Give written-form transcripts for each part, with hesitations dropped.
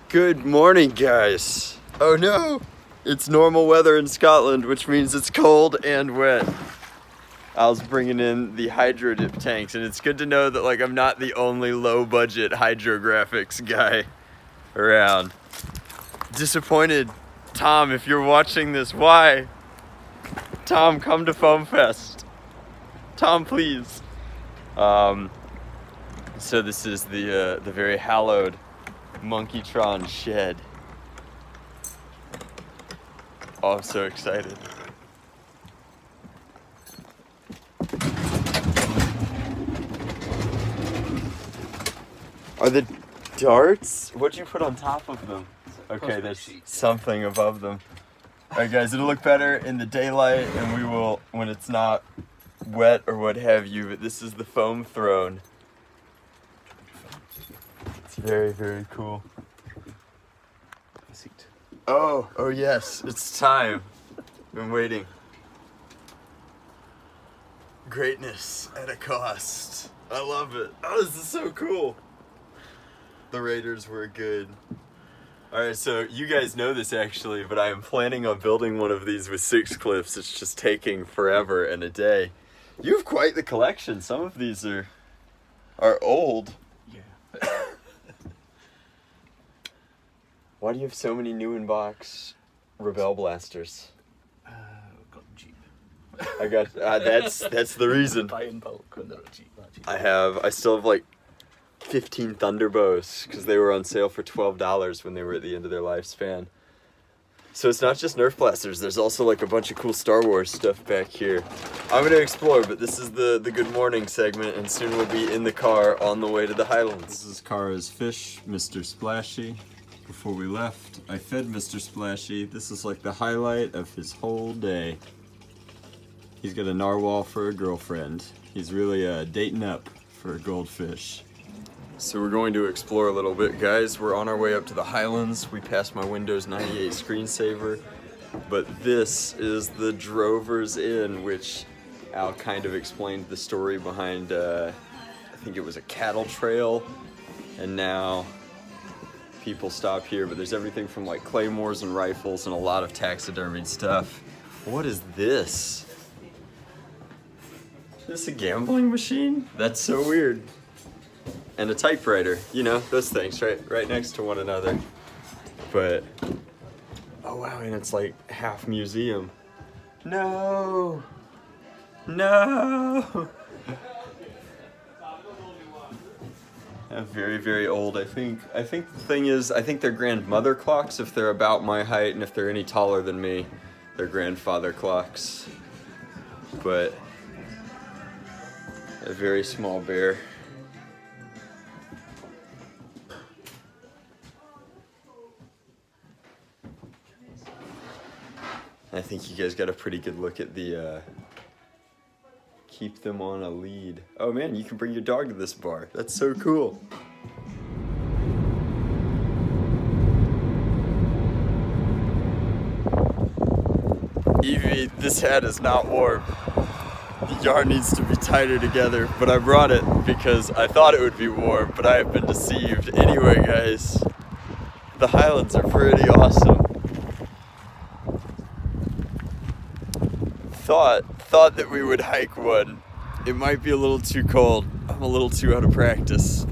Good morning, guys. Oh no, it's normal weather in Scotland, which means it's cold and wet. I was bringing in the hydro dip tanks, and it's good to know that I'm not the only low budget hydrographics guy around. Disappointed, Tom, if you're watching this, why? Tom, come to FoamFest. Tom, please. So this is the very hallowed Monkeytron shed. Oh, I'm so excited. Are the darts? What'd you put on top of them? Okay, there's something above them. Alright guys, it'll look better in the daylight, and we will when it's not wet or what have you, but this is the foam throne. It's very, very cool. Oh yes, it's time. Been waiting. Greatness at a cost. I love it. Oh, this is so cool. The Raiders were good. Alright, so you guys know this actually, but I am planning on building one of these with 6 clips. It's just taking forever and a day. You have quite the collection. Some of these are old. Yeah. Why do you have so many new in-box Rebel blasters? Got them cheap. I got that's the reason. Buy in bulk when they're cheap. I still have like 15 Thunderbows because they were on sale for $12 when they were at the end of their lifespan. So it's not just Nerf blasters. There's also like a bunch of cool Star Wars stuff back here. I'm gonna explore, but this is the good morning segment, and soon we'll be in the car on the way to the Highlands. This is Kara's fish, Mr. Splashy. Before we left, I fed Mr. Splashy. This is like the highlight of his whole day. He's got a narwhal for a girlfriend. He's really dating up for a goldfish. So we're going to explore a little bit, guys. We're on our way up to the Highlands. We passed my Windows 98 screensaver, but this is the Drover's Inn, which Al kind of explained the story behind, I think it was a cattle trail, and now people stop here, but there's everything from like claymores and rifles and a lot of taxidermied stuff. What is this? Is this a gambling machine? That's so weird. And a typewriter, you know, those things right next to one another. But, oh wow, and it's like half museum. No! No! Very, very old. I think the thing is, I think they're grandmother clocks if they're about my height, and if they're any taller than me, they're grandfather clocks. But a very small bear. I think you guys got a pretty good look at the keep them on a lead. Oh man, you can bring your dog to this bar. That's so cool. Evie, this hat is not warm. The yarn needs to be tighter together, but I brought it because I thought it would be warm, but I have been deceived. Anyway, guys, the Highlands are pretty awesome. Thought that we would hike one. It might be a little too cold. I'm a little too out of practice.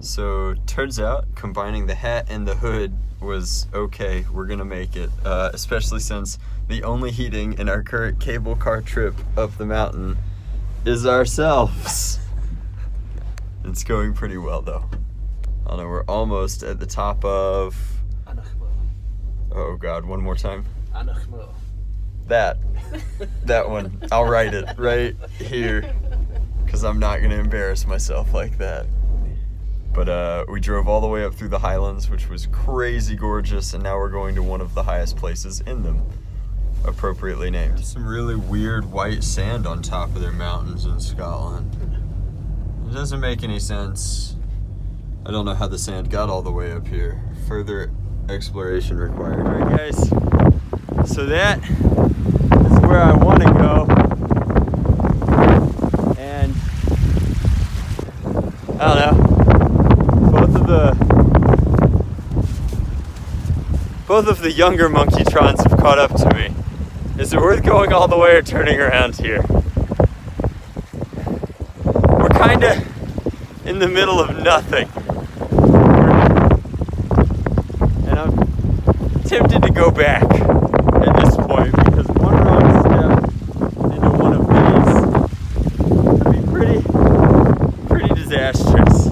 So turns out combining the hat and the hood was okay. We're gonna make it, especially since the only heating in our current cable car trip up the mountain is ourselves. It's going pretty well though. I don't know, we're almost at the top of, oh God, one more time. That one. I'll write it right here because I'm not gonna embarrass myself like that. But we drove all the way up through the Highlands, which was crazy gorgeous, and now we're going to one of the highest places in them, appropriately named. Some really weird white sand on top of their mountains in Scotland. It doesn't make any sense. I don't know how the sand got all the way up here. Further exploration required. Alright guys, so that is where I want to go, and I don't know, both of the both of the younger Monkeytrons have caught up to me. Is it worth going all the way or turning around here? We're kinda in the middle of nothing. And I'm tempted to go back at this point because one wrong step into one of these would be pretty disastrous.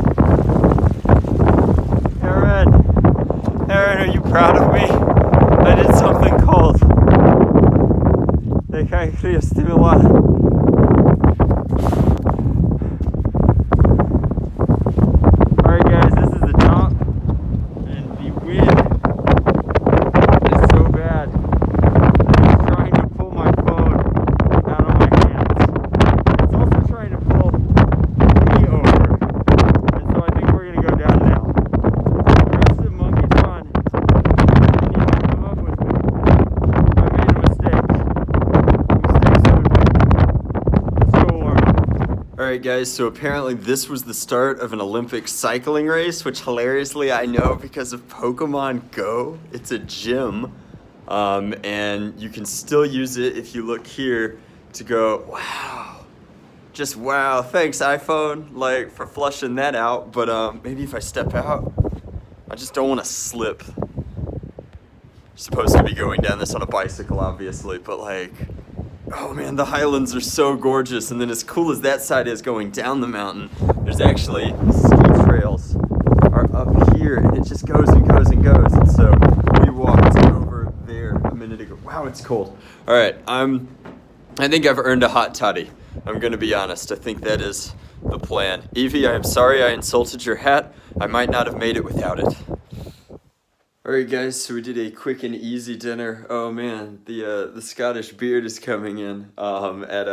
Aaron, are you proud of me? I did something called the stimuli. Alright guys, this is the top, and the wind is so bad that it's trying to pull my phone out of my hands. It's also trying to pull me over, and so I think we're going to go down now. The rest of the Monkeytron didn't even come up with me. I made a mistake. Mistakes are made. Let's go warm up. Alright guys, so apparently this was the start of an Olympic cycling race, which hilariously I know because of Pokemon Go. It's a gym, and you can still use it if you look here to go, wow, just wow, thanks iPhone, like, for flushing that out, but maybe if I step out, I just don't want to slip. Supposed to be going down this on a bicycle, obviously, but like, oh man, the Highlands are so gorgeous, and then as cool as that side is going down the mountain, there's actually ski trails are up here, and it just goes and goes and goes, and so we walked over there a minute ago. Wow, it's cold. All right, I think I've earned a hot toddy. I'm gonna be honest, I think that is the plan. Evie, I am sorry I insulted your hat. I might not have made it without it. Alright guys, so we did a quick and easy dinner. Oh man, the Scottish beard is coming in at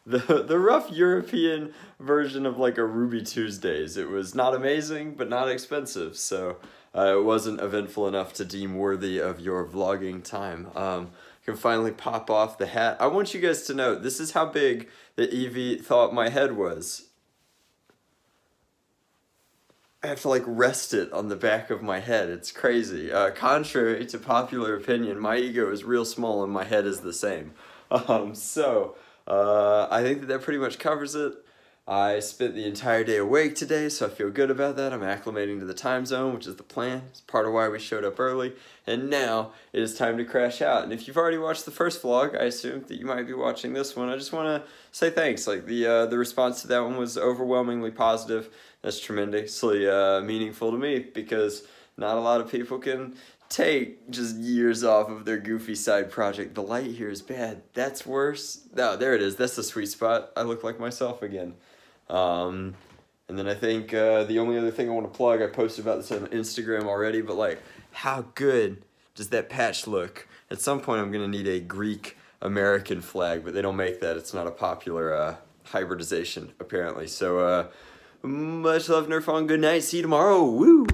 the rough European version of like a Ruby Tuesdays. It was not amazing, but not expensive, so it wasn't eventful enough to deem worthy of your vlogging time. I can finally pop off the hat. I want you guys to know, this is how big that Evie thought my head was. I have to like rest it on the back of my head. It's crazy. Contrary to popular opinion, my ego is real small and my head is the same. I think that pretty much covers it. I spent the entire day awake today, so I feel good about that. I'm acclimating to the time zone, which is the plan. It's part of why we showed up early. And now it is time to crash out. And if you've already watched the first vlog, I assume that you might be watching this one. I just want to say thanks. Like the response to that one was overwhelmingly positive. That's tremendously meaningful to me because not a lot of people can take just years off of their goofy side project. The light here is bad. That's worse. No, there it is. That's the sweet spot. I look like myself again. And then I think the only other thing I want to plug, I posted about this on Instagram already, but like, how good does that patch look? At some point I'm going to need a Greek American flag, but they don't make that. It's not a popular hybridization, apparently. So, much love, Nerf on. Good night. See you tomorrow. Woo!